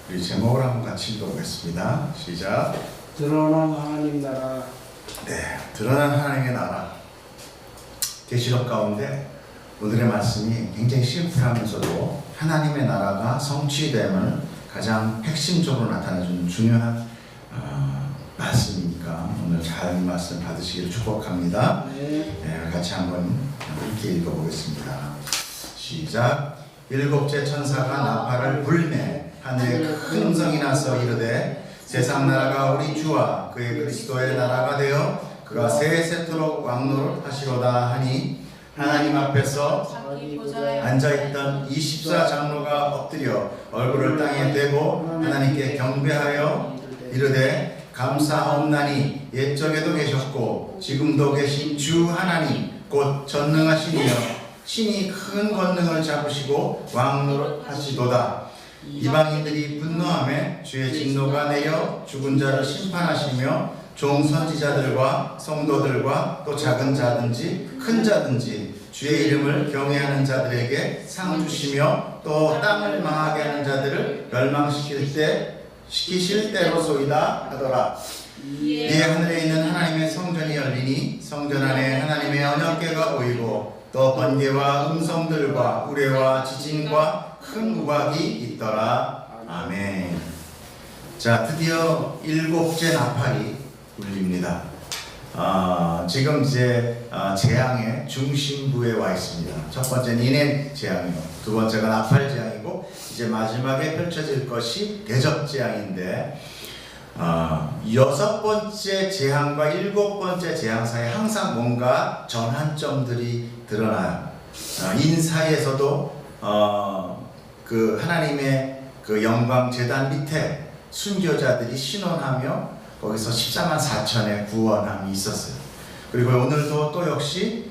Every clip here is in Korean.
우리 제목을 한번 같이 읽어보겠습니다. 시작. 드러난 하나님 나라. 네, 드러난 하나님의 나라. 계시록 가운데 오늘의 말씀이 굉장히 심플하면서도 하나님의 나라가 성취됨을 가장 핵심적으로 나타내주는 중요한 말씀이니까 오늘 잘 말씀 받으시기를 축복합니다. 네, 같이 한번 함께 읽어보겠습니다. 시작. 일곱째 천사가 나팔을 불매 하늘에 큰 음성이 나서 이르되 세상 나라가 우리 주와 그의 그리스도의 나라가 되어 그가 세세토록 왕노릇 하시로다 하니 하나님 앞에서 앉아있던 24장로가 엎드려 얼굴을 땅에 대고 하나님께 경배하여 이르되 감사옵나니 옛적에도 계셨고 지금도 계신 주 하나님 곧 전능하시니여 신이 큰 권능을 잡으시고 왕노릇 하시도다. 이방인들이 분노하며 주의 진노가 내려 죽은 자를 심판하시며 종 선지자들과 성도들과 또 작은 자든지 큰 자든지 주의 이름을 경외하는 자들에게 상 주시며 또 땅을 망하게 하는 자들을 시키실 때로소이다 하더라. 이에 하늘에 있는 하나님의 성전이 열리니 성전 안에 하나님의 언약궤가 보이고 또 번개와 음성들과 우레와 지진과 큰 우박이 있더라. 아멘. 자, 드디어 일곱째 나팔이 울립니다. 지금 이제 재앙의 중심부에 와 있습니다. 첫 번째는 인해 재앙이고 두 번째가 나팔 재앙이고 이제 마지막에 펼쳐질 것이 대접 재앙인데 여섯 번째 재앙과 일곱 번째 재앙 사이에 항상 뭔가 전환점들이 드러나요. 인사에서도 그 하나님의 그 영광 제단 밑에 순교자들이 신원하며 거기서 14만 4천의 구원함이 있었어요. 그리고 오늘도 또 역시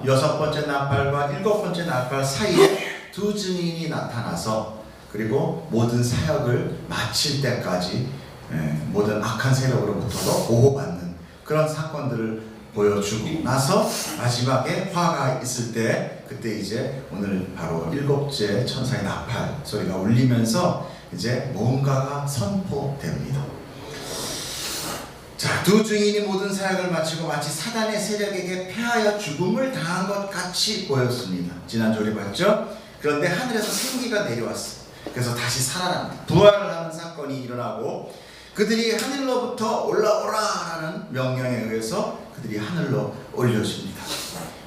여섯 번째 나팔과 일곱 번째 나팔 사이에 두 증인이 나타나서 그리고 모든 사역을 마칠 때까지 모든 악한 세력으로부터도 보호받는 그런 사건들을 보여주고 나서 마지막에 화가 있을 때 그때 이제 오늘 바로 일곱째 천사의 나팔 소리가 울리면서 이제 뭔가가 선포됩니다. 자, 두 증인이 모든 사역을 마치고 마치 사단의 세력에게 패하여 죽음을 당한 것 같이 보였습니다. 지난주 우리 봤죠? 그런데 하늘에서 생기가 내려왔어요. 그래서 다시 살아납니다. 부활을 하는 사건이 일어나고 그들이 하늘로부터 올라오라라는 명령에 의해서 그들이 하늘로 올려집니다.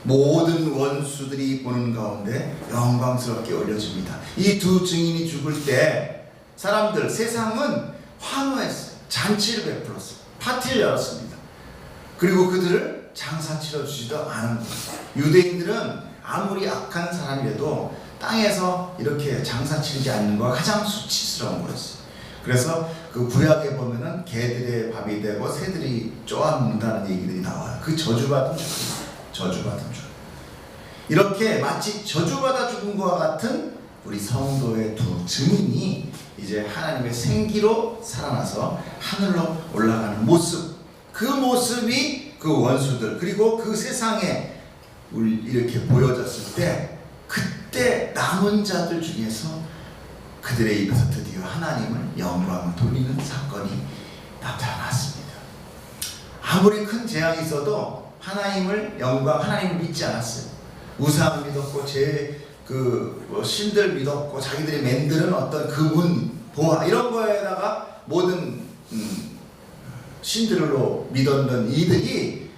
모든 원수들이 보는 가운데 영광스럽게 올려집니다. 이 두 증인이 죽을 때 사람들, 세상은 환호했어요. 잔치를 베풀었어요. 파티를 열었습니다. 그리고 그들을 장사 치러주지도 않은 거예요. 유대인들은 아무리 악한 사람이라도 땅에서 이렇게 장사 치르지 않는 거가 가장 수치스러운 거였어요. 그래서 그 구약에 보면은 개들의 밥이 되고 새들이 쪼아먹는다는 얘기들이 나와요. 그 저주받은 죽음, 저주받은 죽음. 이렇게 마치 저주받아 죽은 것과 같은 우리 성도의 두 증인이 이제 하나님의 생기로 살아나서 하늘로 올라가는 모습, 그 모습이 그 원수들 그리고 그 세상에 이렇게 보여졌을 때 그때 남은 자들 중에서 그들의 입에서 드디어 하나님을 영광을 돌리는 사건이 나타났습니다. 아무리 큰 재앙이 있어도 하나님을 믿지 않았어요. 우상 믿었고 신들 믿었고 자기들이 만드는 어떤 그분, 보아 이런 거에다가 모든 신들로 믿었던 이들이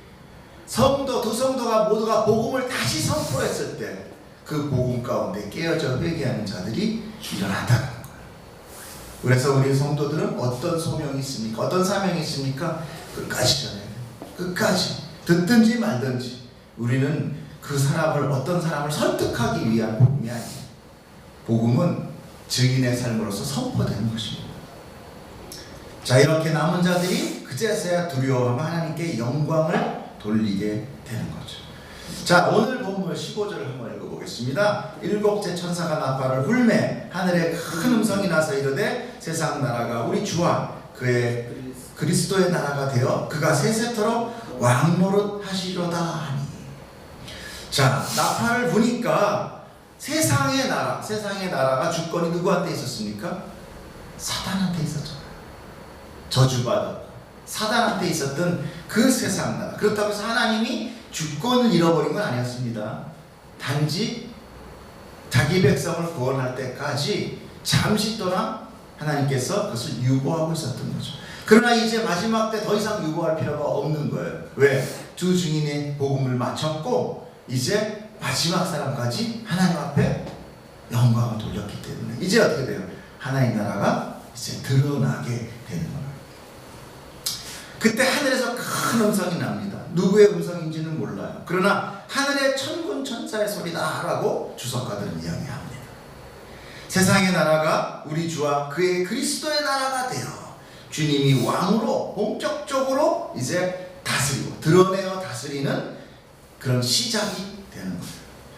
두 성도가 모두가 복음을 다시 선포했을 때 그 복음 가운데 깨어져 회개하는 자들이 일어난다는 거예요. 그래서 우리 성도들은 어떤 소명이 있습니까? 어떤 사명이 있습니까? 끝까지 전해야 돼요. 끝까지 듣든지 말든지 우리는 어떤 사람을 설득하기 위한 복음이 아니에요. 복음은 증인의 삶으로서 선포되는 것입니다. 자, 이렇게 남은 자들이 그제서야 두려워하며 하나님께 영광을 돌리게 되는 거죠. 자, 오늘 본문 15절을 한번 읽어보겠습니다. 일곱째 천사가 나팔을 불매 하늘에 큰 음성이 나서 이르되 세상 나라가 우리 주와 그의 그리스도의 나라가 되어 그가 세세토록 왕노릇 하시려다 하니. 자, 나팔을 부니까 세상의 나라가 주권이 누구한테 있었습니까? 사단한테 있었잖아요. 저주받았다. 사단한테 있었던 그 세상 나라. 그렇다고 해서 하나님이 주권을 잃어버린 건 아니었습니다. 단지 자기 백성을 구원할 때까지 잠시 동안 하나님께서 그것을 유보하고 있었던 거죠. 그러나 이제 마지막 때 더 이상 유보할 필요가 없는 거예요. 왜? 두 증인의 복음을 마쳤고 이제 마지막 사람까지 하나님 앞에 영광을 돌렸기 때문에 이제 어떻게 돼요? 하나님 나라가 이제 드러나게 되는 거예요. 그때 하늘에서 큰 음성이 납니다. 누구의 음성인지는 몰라요. 그러나 하늘의 천군 천사의 소리다라고 주석가들은 이야기합니다. 세상의 나라가 우리 주와 그의 그리스도의 나라가 되어 주님이 왕으로 본격적으로 이제 다스리고 드러내어 다스리는 그런 시작이 되는 거예요.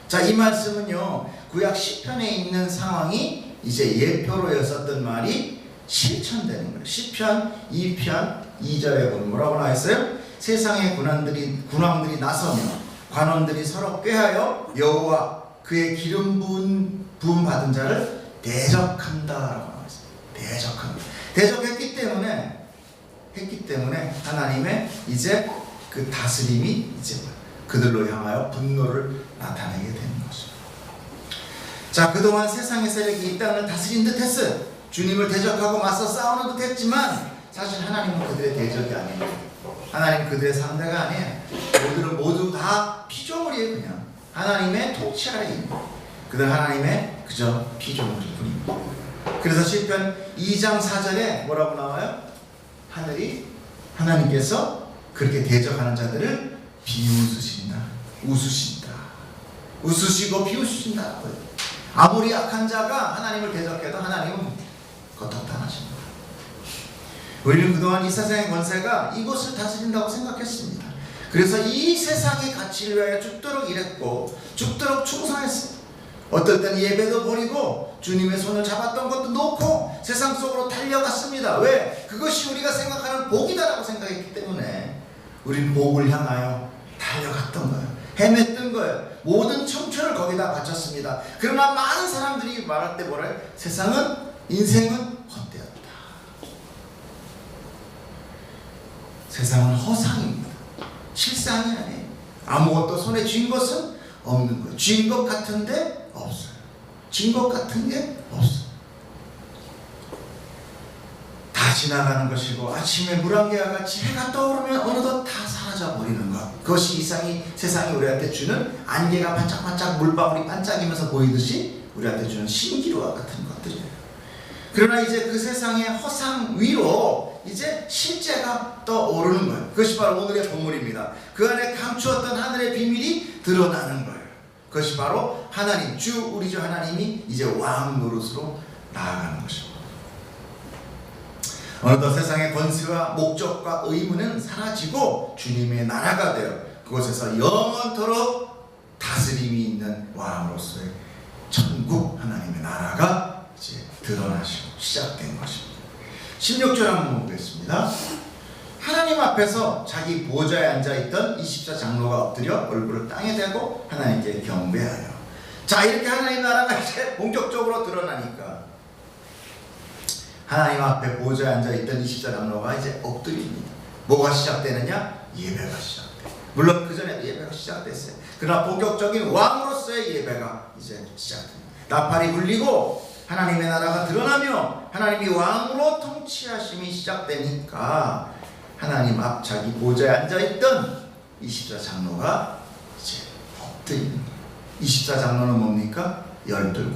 자, 이 말씀은요, 구약 시편에 있는 상황이 이제 예표로였었던 말이 실천되는 거예요. 시편 2편 2절에 보면 뭐라고 나와 있어요? 세상의 군왕들이 나서며 관원들이 서로 꾀하여 여호와 그의 기름 부음 받은 자를 대적한다라고 나와 있어요. 대적했기 때문에 하나님의 이제 그 다스림이 이제 그들로 향하여 분노를 나타내게 되는 것입니다. 자, 그동안 세상의 세력이 이 땅을 다스린 듯 했어요. 주님을 대적하고 맞서 싸우는 듯 했지만 사실 하나님은 그들의 대적이 아니에요. 하나님은 그들의 상대가 아니에요. 그들은 모두 다 피조물이에요. 그냥 하나님의 통치 아래에 있는 그들 하나님의 그저 피조물일 뿐입니다. 그래서 시편 2장 4절에 뭐라고 나와요? 하나님께서 그렇게 대적하는 자들을 비웃으신다. 웃으시고 비웃으신다. 아무리 악한 자가 하나님을 대적해도 하나님은 거듭당하십니다. 우리는 그동안 이 세상의 권세가 이곳을 다스린다고 생각했습니다. 그래서 이 세상의 가치를 위하여 죽도록 일했고 죽도록 충성했습니다. 어떨 때는 예배도 버리고 주님의 손을 잡았던 것도 놓고 세상 속으로 달려갔습니다. 왜? 그것이 우리가 생각하는 복이다라고 생각했기 때문에 우리는 복을 향하여 달려갔던 거예요. 헤맸던 거예요. 모든 청춘을 거기다 바쳤습니다. 그러나 많은 사람들이 말할 때 뭐래요? 인생은 헛되었다. 세상은 허상입니다. 실상이 아니에요. 아무것도 손에 쥔 것은 없는 거예요. 쥔 것 같은데 없어요. 쥔 것 같은 게 없어요. 다 지나가는 것이고 아침에 물안개와 같이 해가 떠오르면 어느덧 다 사라져 버리는 것. 그것이 세상이 우리한테 주는 안개가 반짝반짝 물방울이 반짝이면서 보이듯이 우리한테 주는 신기루와 같은 것들이에요. 그러나 이제 그 세상의 허상 위로 이제 실제가 떠오르는 거예요. 그것이 바로 오늘의 본문입니다. 그 안에 감추었던 하늘의 비밀이 드러나는 거예요. 그것이 바로 하나님, 우리 주 하나님이 이제 왕 노릇으로 나아가는 것입니다. 어느덧 세상의 권세와 목적과 의무는 사라지고 주님의 나라가 되어 그곳에서 영원토록 다스림이 있는 왕으로서의 천국 하나님의 나라가 이제 드러나시고 시작된 것입니다. 16절 한번 보겠습니다. 하나님 앞에서 자기 보좌에 앉아있던 24 장로가 엎드려 얼굴을 땅에 대고 하나님께 경배하여. 자, 이렇게 하나님 나라가 이제 본격적으로 드러나니까 하나님 앞에 보좌에 앉아있던 24 장로가 이제 엎드립니다. 뭐가 시작되느냐? 예배가 시작돼요. 물론 그 전에도 예배가 시작됐어요. 그러나 본격적인 왕으로서의 예배가 이제 시작됩니다. 나팔이 불리고 하나님의 나라가 드러나며 하나님이 왕으로 통치하심이 시작되니까 하나님 앞 자기 보좌에 앉아있던 24 장로가 이제 엎드립니다. 24 장로는 뭡니까?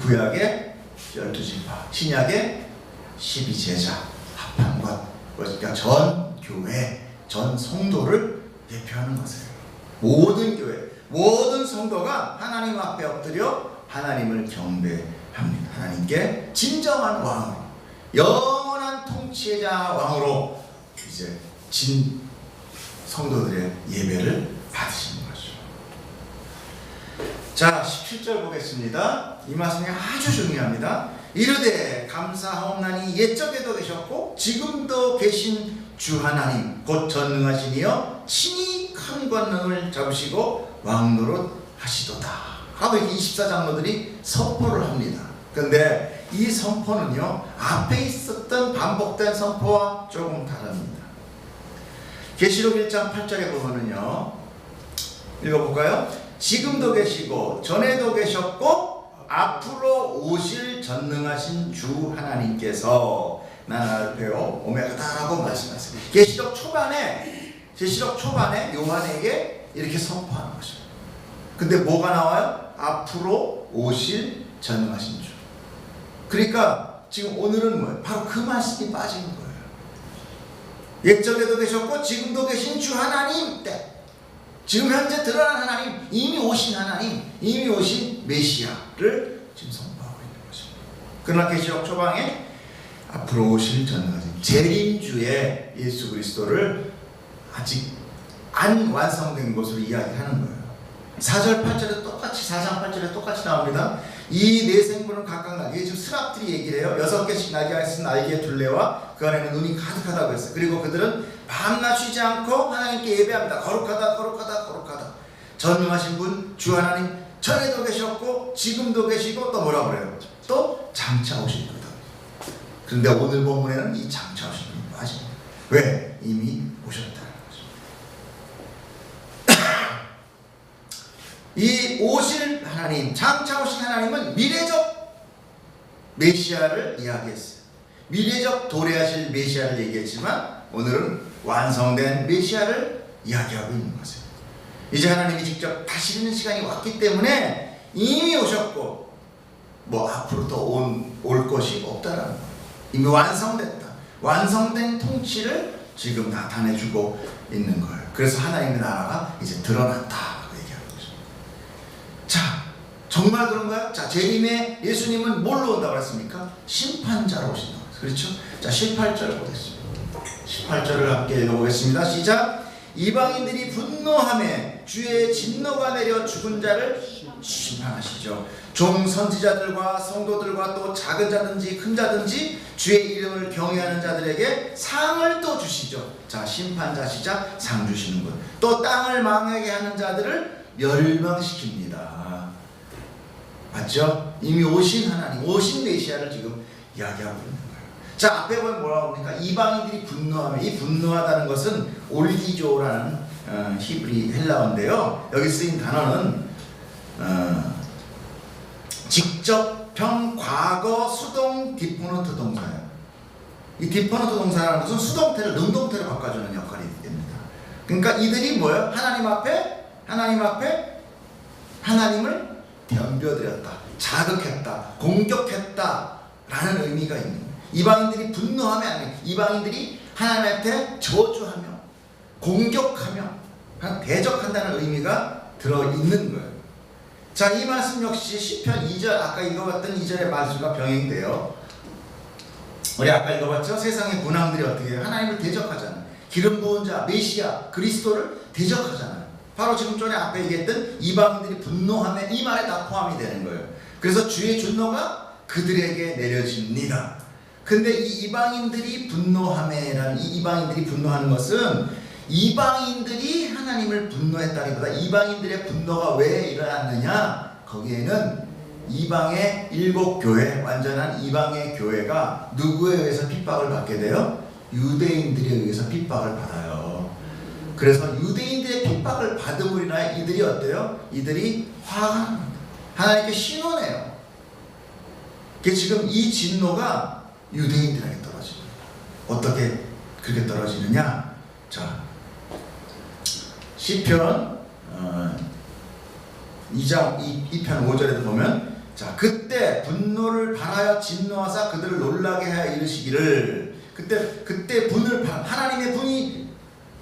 구약의 12지파, 신약의 12제자 합한 것. 그러니까 전 교회, 전 성도를 대표하는 것이에요. 모든 교회, 모든 성도가 하나님 앞에 엎드려 하나님을 경배합니다. 하나님께 진정한 왕으로, 영원한 통치자 왕으로 이제 진 성도들의 예배를 받으시는 거죠. 자, 17절 보겠습니다. 이 말씀이 아주 중요합니다. 이르되 감사하옵나니 옛적에도 계셨고 지금도 계신 주 하나님 곧 전능하시니여 친히 큰 권능을 잡으시고 왕노릇 하시도다 하고 24 장로들이 선포를 합니다. 그런데 이 선포는요, 앞에 있었던 반복된 선포와 조금 다릅니다. 계시록 1장 8절에 보면은요, 읽어볼까요? 지금도 계시고 전에도 계셨고 앞으로 오실 전능하신 주 하나님께서 나는 알파요 오메가다라고 말씀하세요. 계시록 초반에 요한에게 이렇게 선포하는 것이죠. 근데 뭐가 나와요? 앞으로 오실 전능하신 주. 그러니까 지금 오늘은 뭐예요? 바로 그 말씀이 빠진 거예요. 옛적에도 계셨고 지금도 계신 주 하나님 때, 지금 현재 드러난 하나님, 이미 오신 하나님, 이미 오신 메시아를 지금 선포하고 있는 것입니다. 그러나 계시록 초반에 앞으로 오실 전능하신 재림주의 예수 그리스도를 아직 안 완성된 것으로 이야기하는 거예요. 4절 8절에 똑같이, 4장 8절에 똑같이 나옵니다. 이 네 생물은 각각 날개, 지금 스랍들이 얘기를 해요. 6개씩 날개가 있은 날개의 둘레와 그 안에는 눈이 가득하다고 했어요. 그리고 그들은 밤낮 쉬지 않고 하나님께 예배합니다. 거룩하다 거룩하다 거룩하다. 전능하신 분 주 하나님, 전에도 계셨고 지금도 계시고 또 뭐라 그래요? 또 장차 오실 거다. 그런데 오늘 본문에는 이 장차 오실 분이 빠집니다. 왜? 이미 오셨다는 거죠. 이 오실 하나님, 장차 오실 하나님은 미래적 메시아를 이야기했어요. 미래적 도래하실 메시아를 얘기했지만 오늘은 완성된 메시아를 이야기하고 있는 것이에요. 이제 하나님이 직접 다시는 시간이 왔기 때문에 이미 오셨고 뭐 앞으로 또 올 것이 없다라는 거예요. 이미 완성됐다. 완성된 통치를 지금 나타내주고 있는 거예요. 그래서 하나님의 나라가 이제 드러났다. 자, 정말 그런가요? 자, 재림에 예수님은 뭘로 온다고 했습니까? 심판자로 오신다고 했어요. 그렇죠? 자, 18절을 보겠습니다. 18절을 함께 읽어보겠습니다. 시작! 이방인들이 분노하며 주의 진노가 내려 죽은 자를 심판하시죠. 종 선지자들과 성도들과 또 작은 자든지 큰 자든지 주의 이름을 경외하는 자들에게 상을 또 주시죠. 자, 심판자시자 상 주시는 분. 또 땅을 망하게 하는 자들을 멸망시킵니다. 맞죠? 이미 오신 하나님, 오신 메시아를 지금 이야기하고 있는 거예요. 자, 앞에 보면 뭐라고 합니까? 이방인들이 분노하며, 이 분노하다는 것은 올기조라는 히브리 헬라어인데요. 여기 쓰인 단어는 직접형 과거 수동 디포넌트 동사예요. 이 디포넌트 동사라는 것은 수동태를 능동태로 바꿔주는 역할이 됩니다. 그러니까 이들이 뭐예요? 하나님 앞에 하나님을 덤벼들였다, 자극했다, 공격했다라는 의미가 있는 거예요. 이방인들이 분노하면 안 돼요. 이방인들이 하나님한테 저주하며 공격하며 대적한다는 의미가 들어있는 거예요. 자, 이 말씀 역시 시편 2절, 아까 읽어봤던 2절의 말씀과 병행돼요. 우리 아까 읽어봤죠? 세상의 군왕들이 어떻게 해요? 하나님을 대적하잖아요. 기름 부은 자, 메시아, 그리스도를 대적하잖아요. 바로 지금 전에 앞에 얘기했던 이방인들이 분노하면 이 말에 다 포함이 되는 거예요. 그래서 주의 진노가 그들에게 내려집니다. 근데 이 이방인들이 분노하면이라는, 이 이방인들이 분노하는 것은 이방인들이 하나님을 분노했다기보다 이방인들의 분노가 왜 일어났느냐, 거기에는 이방의 7교회, 완전한 이방의 교회가 누구에 의해서 핍박을 받게 돼요? 유대인들에 의해서 핍박을 받아요. 그래서 유대인들의 핍박을 받음으로 인하여 이들이 어때요? 이들이 화가 납니다. 하나님께 신원해요. 지금 이 진노가 유대인들에게 떨어집니다. 어떻게 그렇게 떨어지느냐? 자, 시편 2장 2편 5절에도 보면, 자, 그때 분노를 발하여 진노하사 그들을 놀라게 하여 이르시기를, 그때 분을 하나님의 분이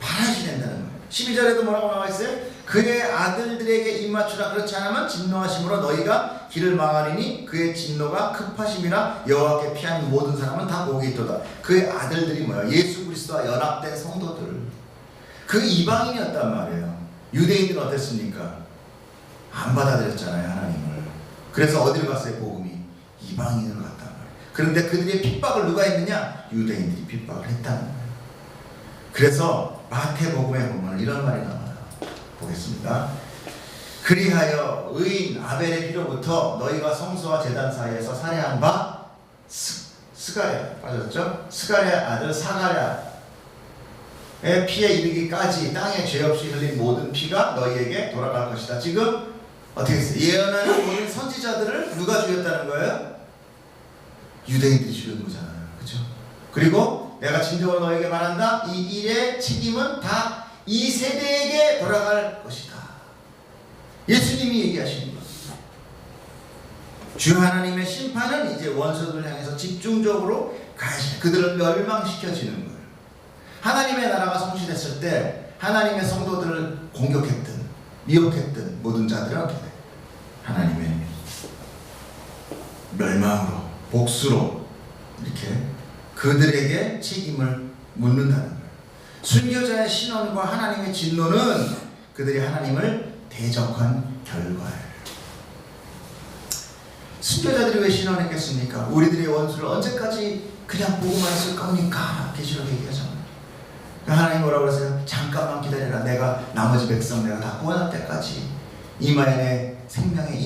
발하시 된다는 거예요. 12절에도 뭐라고 나와 있어요? 그의 아들들에게 입맞추라. 그렇지 않으면 진노하심으로 너희가 길을 망하리니 그의 진노가 급하심이라 여호와께 피하는 모든 사람은 다 복이 있도다. 그의 아들들이 뭐야? 예수 그리스도와 연합된 성도들, 그 이방인이었단 말이에요. 유대인들은 어땠습니까? 안 받아들였잖아요, 하나님을. 그래서 어디로 갔어요? 복음이 이방인으로 갔단 말이에요. 그런데 그들의 핍박을 누가 했느냐? 유대인들이 핍박을 했다는 거예요. 그래서 마태복음에 보면 이런 말이 나와요. 보겠습니다. 그리하여 의인 아벨의 피로부터 너희가 성소와 제단 사이에서 살해한 바 스가랴 빠졌죠? 스가랴 아들 사가랴의 피에 이르기까지 땅에 죄 없이 흘린 모든 피가 너희에게 돌아갈 것이다. 지금 어떻게 했어요? 예언하는 모든 선지자들을 누가 죽였다는 거예요? 유대인들이 죽인 거잖아요. 그렇죠? 그리고 내가 진정으로 너에게 말한다. 이 일의 책임은 다 이 세대에게 돌아갈 것이다. 예수님이 얘기하시는 거예요. 주 하나님의 심판은 이제 원수들을 향해서 집중적으로 가시, 그들을 멸망시켜지는 거예요. 하나님의 나라가 성취됐을 때 하나님의 성도들을 공격했든 미혹했든 모든 자들은 어떻게 돼요? 하나님의 멸망으로 복수로 이렇게 그들에게 책임을 묻는다는 거예요. 순교자의 신원과 하나님의 진노는 그들이 하나님을 대적한 결과예요. 순교자들이 왜 신원했겠습니까? 우리들의 원수를 언제까지 그냥 보고만 있을 겁니까? 계시록 얘기하잖아요. 하나님 뭐라고 그러세요? 잠깐만 기다려라. 내가 나머지 백성 내가 다 구원할 때까지 이마에 내 생명의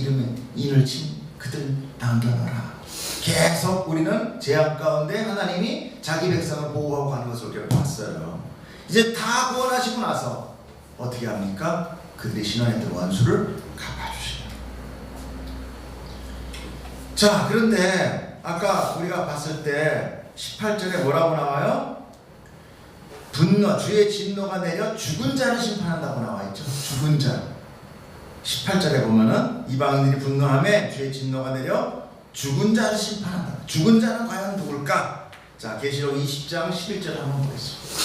인을 친 그들 남겨놔라. 계속 우리는 재앙 가운데 하나님이 자기 백성을 보호하고 가는 것을 우리가 봤어요. 이제 다 구원하시고 나서 어떻게 합니까? 그들이 신원했던 원수를 갚아주시는. 자, 그런데 아까 우리가 봤을 때 18절에 뭐라고 나와요? 분노, 주의 진노가 내려 죽은 자를 심판한다고 나와있죠. 죽은 자. 18절에 보면은 이방인들이 분노하며 주의 진노가 내려 죽은 자를 심판한다. 죽은 자는 과연 누굴까? 자, 계시록 20장 11절 한번 보겠습니다.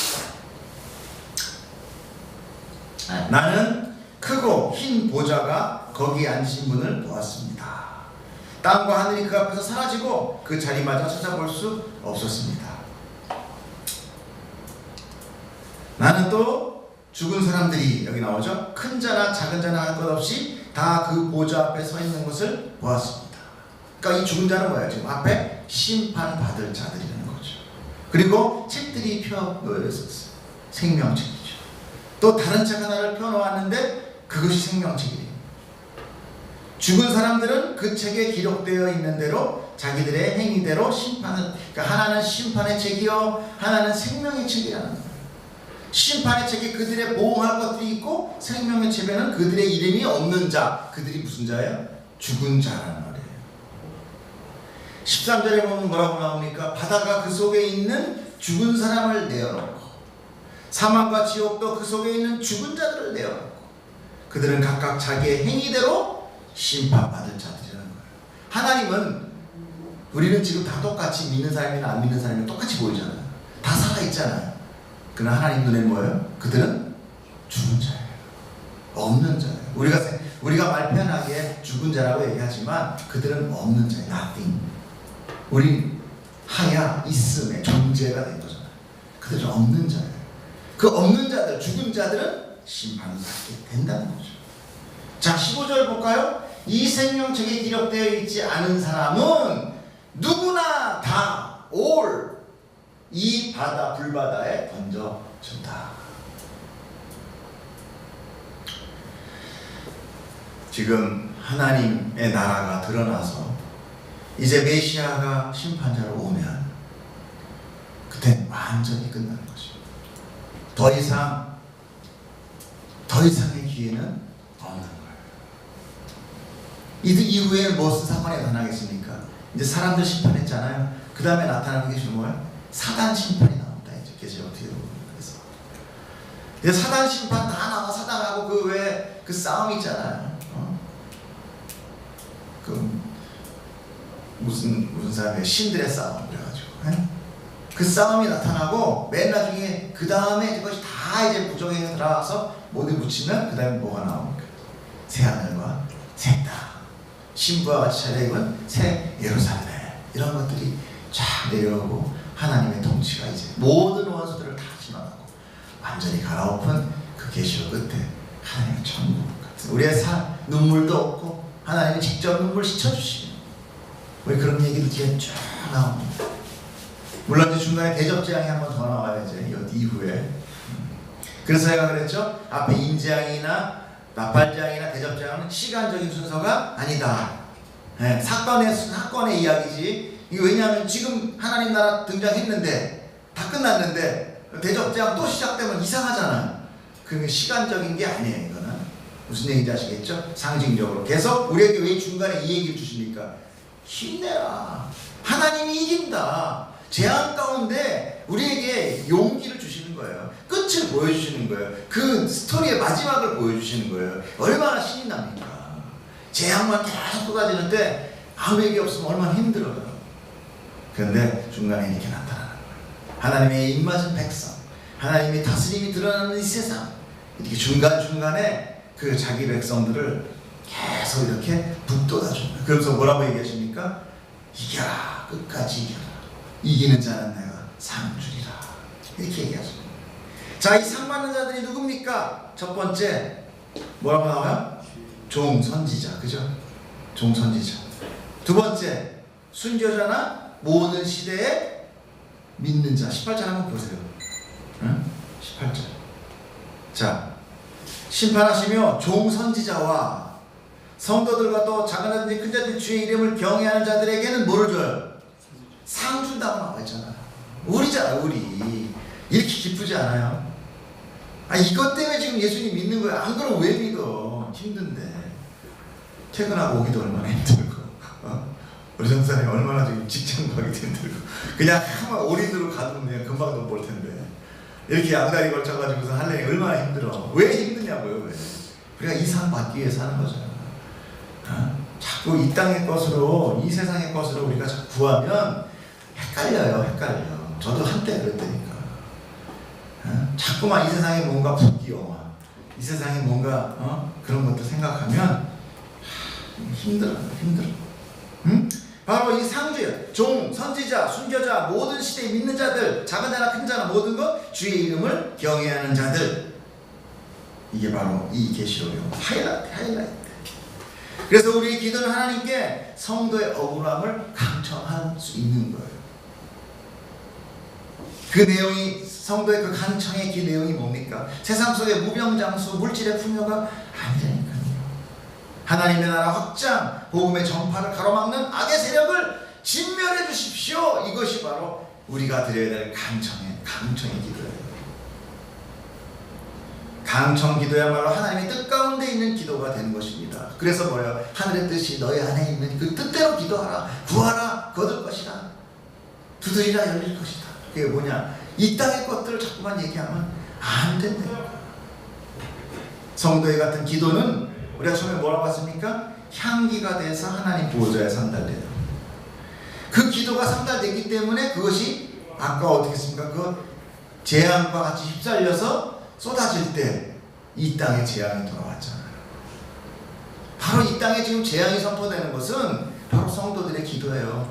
나는 크고 흰 보좌가 거기에 앉으신 분을 보았습니다. 땅과 하늘이 그 앞에서 사라지고 그 자리마저 찾아볼 수 없었습니다. 나는 또 죽은 사람들이 여기 나오죠. 큰 자나 작은 자나 할 것 없이 다 그 보좌 앞에 서 있는 것을 보았습니다. 그러니까 이 죽은 자는 뭐예요? 지금 앞에 심판받을 자들이라는 거죠. 그리고 책들이 펴놓여 있었어요. 생명책이죠. 또 다른 책 하나를 펴놓았는데 그것이 생명책이에요. 죽은 사람들은 그 책에 기록되어 있는 대로 자기들의 행위대로 심판을, 그러니까 하나는 심판의 책이요 하나는 생명의 책이라는 거예요. 심판의 책에 그들의 보호할 것들이 있고 생명의 책에는 그들의 이름이 없는 자, 그들이 무슨 자예요? 죽은 자라는 말이에요. 13절에 보면 뭐라고 나옵니까? 바다가 그 속에 있는 죽은 사람을 내어놓고 사망과 지옥도 그 속에 있는 죽은 자들을 내어놓고 그들은 각각 자기의 행위대로 심판받을 자들이라는 거예요. 하나님은 우리는 지금 다 똑같이 믿는 사람이나 안 믿는 사람이 똑같이 보이잖아요. 다 살아있잖아요. 그러나 하나님 눈에는 뭐예요? 그들은 죽은 자예요. 없는 자예요. 우리가 말 편하게 죽은 자라고 얘기하지만 그들은 없는 자예요. nothing. 우린 하야 있음의 존재가 된 거잖아요. 그들은 없는 자예요. 그 없는 자들, 죽은 자들은 심판을 받게 된다는 거죠. 자, 15절 볼까요? 이 생명책에 기록되어 있지 않은 사람은 누구나 다 이 바다 불바다에 던져준다. 지금 하나님의 나라가 드러나서 이제 메시아가 심판자로 오면 그때 완전히 끝나는 거죠. 더 이상의 기회는 없는 거예요. 이들 이후에 무슨 사건이 나타나겠습니까? 이제 사람들 심판했잖아요. 그 다음에 나타나는 게 뭐예요? 사단 심판이 나온다. 이제 계시록 뒤에 보면 그래서 이제 사단 심판 다 나와. 사단하고 그 싸움 있잖아요. 무슨 사람이에요? 신들의 싸움 그래가지고 그 싸움이 나타나고 맨 나중에 그 다음에 이것이 다 이제 부정에 들어와서 모두 묻히면 그 다음에 뭐가 나옵니까? 새 하늘과 새 땅, 신부와 같이 차려입은 새 예루살렘, 이런 것들이 쫙 내려오고 하나님의 통치가 이제 모든 원수들을 다 진화하고 완전히 갈아엎은 그 계시록 끝에 하나님의 천국 같은, 우리의 눈물도 없고 하나님이 직접 눈물 씻어주시는, 왜 그런 얘기도 뒤에 쫙 나옵니다. 물론 이제 중간에 대접재앙이 한 번 더 나와야 이제 이후에. 그래서 제가 그랬죠. 앞에 인재앙이나 나팔재앙이나 대접재앙은 시간적인 순서가 아니다. 사건의 이야기지 이게 왜냐하면 지금 하나님 나라 등장했는데 다 끝났는데 대접장 또 시작되면 이상하잖아요. 그게 시간적인 게 아니에요. 이거는 무슨 얘기인지 아시겠죠? 상징적으로 계속 우리에게 왜 중간에 이 얘기를 주십니까? 힘내라. 하나님이 이긴다. 재앙 가운데 우리에게 용기를 주시는 거예요. 끝을 보여주시는 거예요. 그 스토리의 마지막을 보여주시는 거예요. 얼마나 신이 납니까? 재앙만 계속 쏟아지는데 아무 얘기 없으면 얼마나 힘들어요. 그런데 중간에 이렇게 나타나는 거예요. 하나님의 입맞은 백성, 하나님의 다스림이 드러나는 이 세상, 이렇게 중간중간에 그 자기 백성들을 계속 이렇게 북돋아줍니다. 그러면서 뭐라고 얘기하십니까? 이겨라. 끝까지 이겨라. 이기는 자는 내가 상 주리라. 이렇게 얘기하십니다. 자, 이 상 받는 자들이 누굽니까? 첫 번째 뭐라고 나와요? 종선지자. 그죠? 종선지자. 두 번째 순교자나 모든 시대에 믿는 자. 18절 한번 보세요. 응? 18절. 자, 심판하시며 종선지자와 성도들과 또 작은 자든지 큰 자든지 주의 이름을 경외하는 자들에게는 뭐를 줘요? 상 준다고 나와 있잖아요. 우리잖아, 우리. 이렇게 기쁘지 않아요? 아, 이것 때문에 지금 예수님 믿는 거야. 안 그러면 왜 믿어? 힘든데. 퇴근하고 오기도 얼마나 힘들고, 우리 전사님 얼마나 지금 직장 가기도 힘들고, 그냥 한번 올인으로 가도 그냥 금방 돈 벌 텐데. 이렇게 양다리 걸쳐가지고서 하려니 얼마나 힘들어. 왜 힘드냐고요, 왜? 우리가 이 상 받기 위해서 하는 거잖아. 자꾸 이 땅의 것으로, 이 세상의 것으로 우리가 자꾸 구하면 헷갈려요, 헷갈려. 저도 한때 그랬다니까. 자꾸만 이 세상에 뭔가 부귀영화, 이 세상에 뭔가 그런 것도 생각하면 힘들어. 응? 바로 이 상주예요. 종, 선지자, 순교자, 모든 시대에 믿는 자들, 작은 자나 큰 자나 모든 것, 주의 이름을 경외하는 자들. 이게 바로 이 계시록의 하이라이트. 그래서 우리의 기도는 하나님께 성도의 억울함을 강청할 수 있는 거예요. 그 내용이, 성도의 그 간청의 그 내용이 뭡니까? 세상 속의 무병장수, 물질의 풍요가 아니라니까요. 하나님의 나라 확장, 복음의 전파를 가로막는 악의 세력을 진멸해 주십시오. 이것이 바로 우리가 드려야 될 강청의 기도예요. 강청 기도야말로 하나님의 뜻 가운데 있는 기도가 되는 것입니다. 그래서 뭐예요? 하늘의 뜻이 너희 안에 있는 그 뜻대로 기도하라. 구하라. 거둘 것이다. 두드리라. 열릴 것이다. 그게 뭐냐? 이 땅의 것들을 자꾸만 얘기하면 안 된다니까. 성도의 같은 기도는 우리가 처음에 뭐라고 했습니까? 향기가 돼서 하나님 보호자에 상달돼요. 그 기도가 상달되기 때문에 그것이 아까 어떻게 했습니까? 그 재앙과 같이 휩쓸려서 쏟아질 때 이 땅에 재앙이 돌아왔잖아요. 바로 이 땅에 지금 재앙이 선포되는 것은 바로 성도들의 기도예요.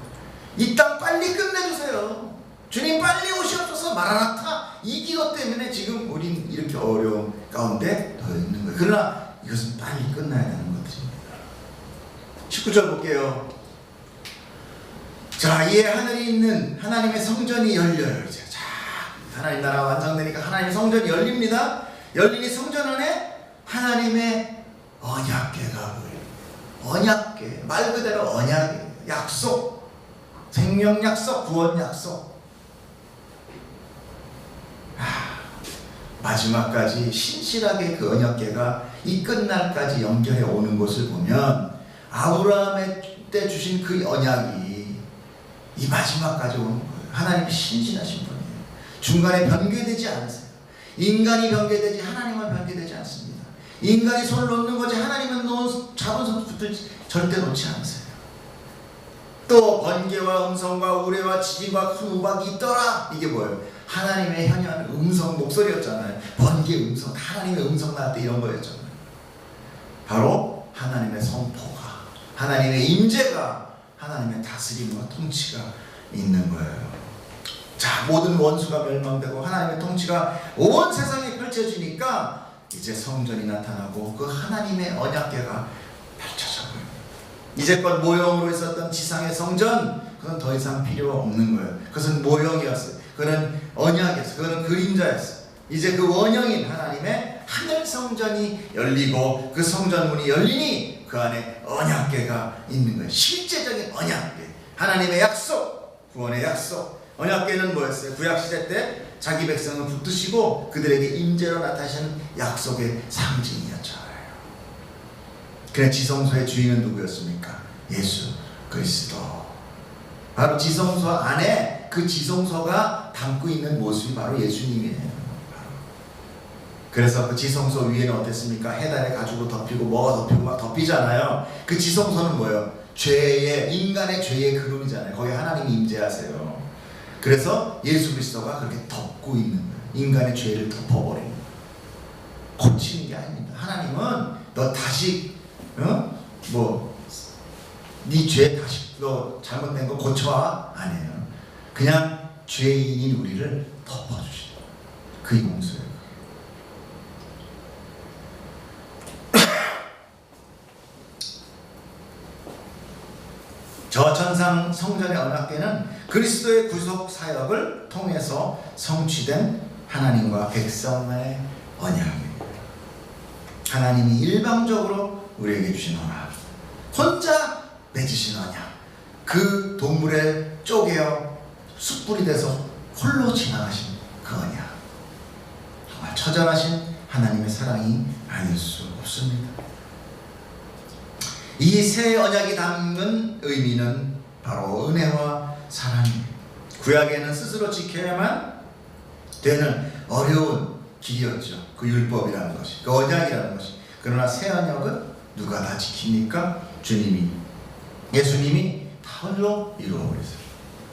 이 땅 빨리 끝내주세요. 주님 빨리 오시옵소서. 마라나타. 이 기도 때문에 지금 우린 이렇게 어려움 가운데 더 있는 거예요. 그러나 이것은 빨리 끝나야 되는 것들입니다. 19절 볼게요. 자, 이에 하늘이 있는 하나님의 성전이 열려요. 이제 자, 하나님 나라가 완성되니까 하나님의 성전이 열립니다. 열리니 성전 안에 하나님의 언약궤가 보여요. 언약궤, 말 그대로 언약이에요. 약속, 생명 약속, 구원 약속. 마지막까지 신실하게 그 언약궤가 이 끝날까지 연결해 오는 것을 보면 아브라함의 때 주신 그 언약이 이 마지막까지 오는 거예요. 하나님이 신실하신 분이에요. 중간에 변개되지 않으세요. 인간이 변개되지 하나님은 변개되지 않습니다. 인간이 손을 놓는 거지 하나님은 잡은 손 절대 놓지 않으세요. 또 번개와 음성과 우레와 지진과 큰 우박이 있더라. 이게 뭐예요? 하나님의 현현 음성 목소리였잖아요. 번개 음성, 하나님의 음성 나올 때 이런 거였잖아요. 바로 하나님의 선포가, 하나님의 임재가, 하나님의 다스림과 통치가 있는 거예요. 자, 모든 원수가 멸망되고 하나님의 통치가 온 세상에 펼쳐지니까 이제 성전이 나타나고 그 하나님의 언약궤가 펼쳐져 보여요. 이제껏 모형으로 있었던 지상의 성전, 그건 더 이상 필요 없는 거예요. 그것은 모형이었어요. 그는 언약이었어요. 그는 그림자였어요. 이제 그 원형인 하나님의 하늘 성전이 열리고 그 성전문이 열리니 그 안에 언약궤가 있는 거예요. 실제적인 언약궤, 하나님의 약속, 구원의 약속. 언약궤는 뭐였어요? 구약시대 때 자기 백성을 붙드시고 그들에게 임재로 나타나시는 약속의 상징이었잖아요. 그래 지성소의 주인은 누구였습니까? 예수 그리스도. 바로 지성소 안에 그 지성소가 담고 있는 모습이 바로 예수님이에요. 그래서 그 지성소 위에는 어땠습니까? 해달의 가죽으로 덮이고 뭐가 덮이고 막 덮이잖아요. 그 지성소는 뭐예요? 인간의 죄의 근원이잖아요. 거기 하나님이 임재하세요. 그래서 예수 그리스도가 그렇게 덮고 있는 거예요. 인간의 죄를 덮어버리는 거예요. 고치는 게 아닙니다. 하나님은 너 다시 네 죄 다시 너 잘못된 거 고쳐와 아니에요. 그냥 죄인인 우리를 덮어주시는 거예요. 그게 용서예요. 저천상 성전의 언약궤는 그리스도의 구속 사역을 통해서 성취된 하나님과 백성의 언약입니다. 하나님이 일방적으로 우리에게 주신 언약, 혼자 맺으신 언약, 그 동물에 쪼개어 숯불이 돼서 홀로 지나가신 그 언약, 정말 처절하신 하나님의 사랑이 아닐 수 없습니다. 이 새 언약이 담은 의미는 바로 은혜와 사랑입니다. 구약에는 스스로 지켜야만 되는 어려운 길이었죠. 그 율법이라는 것이, 그 언약이라는 것이. 그러나 새 언약은 누가 다 지킵니까? 주님이, 예수님이 다 홀로 이루어버리세요.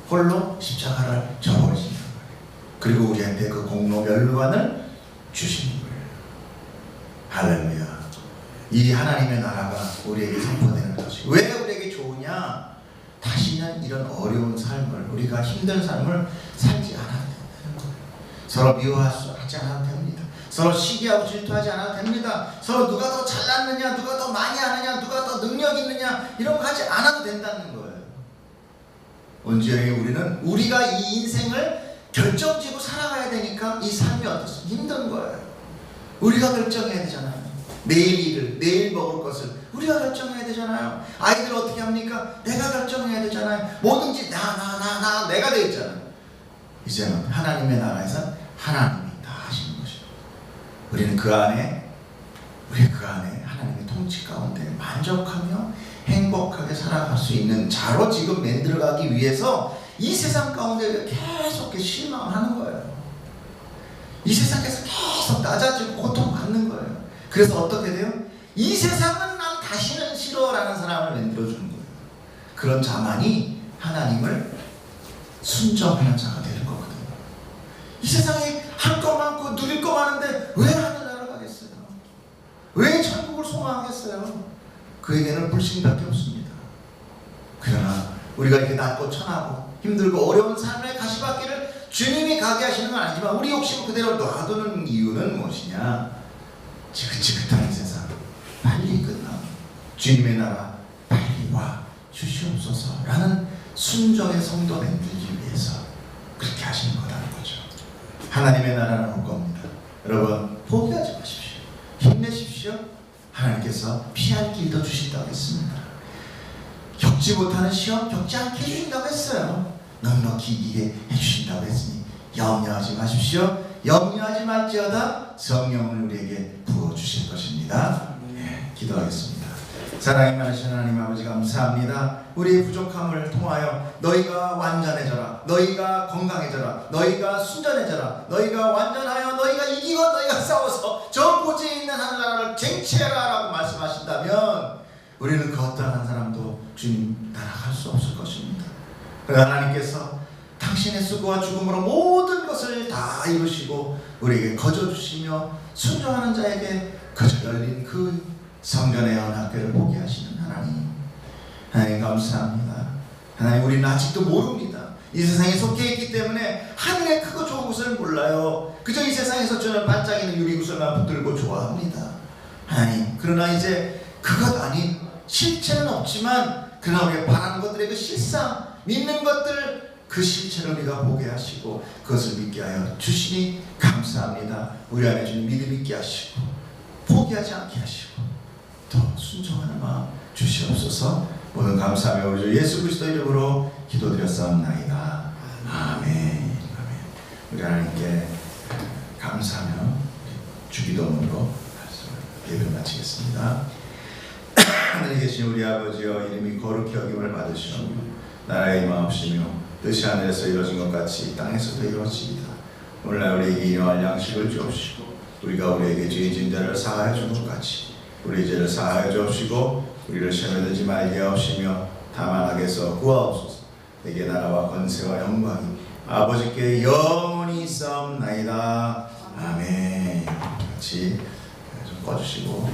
홀로 십자가를 져버리신다는 거예요. 그리고 우리한테 그 공로 멸관을 주시는 거예요. 할렐루야. 이 하나님의 나라가 우리에게 선포되는 것이 왜 우리에게 좋으냐? 다시는 이런 어려운 삶을, 우리가 힘든 삶을 살지 않아도 된다는 거예요. 서로 미워하지 않아도 됩니다. 서로 시기하고 질투하지 않아도 됩니다. 서로 누가 더 잘났느냐, 누가 더 많이 하느냐, 누가 더 능력 있느냐, 이런 거 하지 않아도 된다는 거예요. 온전히 우리는 우리가 이 인생을 결정지고 살아가야 되니까 이 삶이 어떻습니까? 힘든 거예요. 우리가 결정해야 되잖아요. 내일 일을, 내일 먹을 것을 우리가 결정해야 되잖아요. 아이들 어떻게 합니까? 내가 결정해야 되잖아요. 뭐든지 나 내가 되어 있잖아요. 이제는 하나님의 나라에서 하나님이 다 하시는 것이죠. 우리는 그 안에 하나님의 통치 가운데 만족하며 행복하게 살아갈 수 있는 자로 지금 만들어가기 위해서 이 세상 가운데 계속 실망하는 거예요. 이 세상에서 계속 낮아지고 고통받는 거예요. 그래서 어떻게 돼요? 이 세상은 난 다시는 싫어라는 사람을 만들어주는 거예요. 그런 자만이 하나님을 순종하는 자가 되는 거거든요. 이 세상에 할 거 많고 누릴 거 많은데 왜 하늘나라 가겠어요? 왜 천국을 소망하겠어요? 그에게는 불신밖에 없습니다. 그러나 우리가 이렇게 낮고 천하고 힘들고 어려운 삶의 가시밭길을 주님이 가게 하시는 건 아니지만 우리 욕심 그대로 놔두는 이유는 무엇이냐? 지긋지긋한 세상 빨리 끝나 주님의 나라 빨리 와 주시옵소서라는 순종의 성도 만들기 위해서 그렇게 하시는 거라는 거죠. 하나님의 나라는 올 겁니다. 여러분 포기하지 마십시오. 힘내십시오. 하나님께서 피할 길도 주신다고 했습니다. 겪지 못하는 시험 겪지 않게 해주신다고 했어요. 넉넉히 이기게 해주신다고 했으니 염려하지 마십시오. 염려하지 말지어다 성령을 우리에게 부어주실 것입니다. 네, 기도하겠습니다. 사랑이 많으신 하나님 아버지 감사합니다. 우리의 부족함을 통하여 너희가 완전해져라, 너희가 건강해져라, 너희가 순전해져라, 너희가 완전하여 너희가 이기고 너희가 싸워서 저 고지에 있는 하늘나라를 쟁취해라 라고 말씀하신다면 우리는 그 어떠한 한 사람도 주님 따라갈 수 없을 것입니다. 그러나 하나님께서 당신의 수고와 죽음으로 모든 것을 다 이루시고 우리에게 거저주시며 순종하는 자에게 거저 열린 그 성전의 언약궤를 보게 하시는 하나님, 하나님 감사합니다. 하나님 우리는 아직도 모릅니다. 이 세상에 속해 있기 때문에 하늘의 크고 좋은 것을 몰라요. 그저 이 세상에서 저는 반짝이는 유리구슬만 붙들고 좋아합니다. 하나님 그러나 이제 그것 아닌 실체는 없지만 그러나 우리가 바라는 것들의 그 실상 믿는 것들 그 실체를 우리가 보게 하시고 그것을 믿게 하여 주시니 감사합니다. 우리 안에 주님 믿음 있게 하시고 포기하지 않게 하시고 더 순종하는 마음 주시옵소서. 모든 감사하며 우리 주 예수 그리스도 이름으로 기도드렸사옵나이다. 아멘. 아멘. 우리 하나님께 감사하며 주기도문으로 예배를 마치겠습니다. 하늘에 계신 우리 아버지여, 이름이 거룩히 여김을 받으시오며 나라의 임하옵시며 뜻이 하늘에서 이루어진 것 같이 땅에서도 이루어지이다. 오늘날 우리에게 일용할 양식을 주옵시고 우리가 우리에게 죄 지은 자를 사하여 준 것 같이 우리 죄를 사하여 주옵시고 우리를 시험에 들지 말게 하옵시며 다만 악에서 구하옵소서. 내게 나라와 권세와 영광이 아버지께 영원히 있사옵나이다. 아멘. 같이 좀 꺼주시고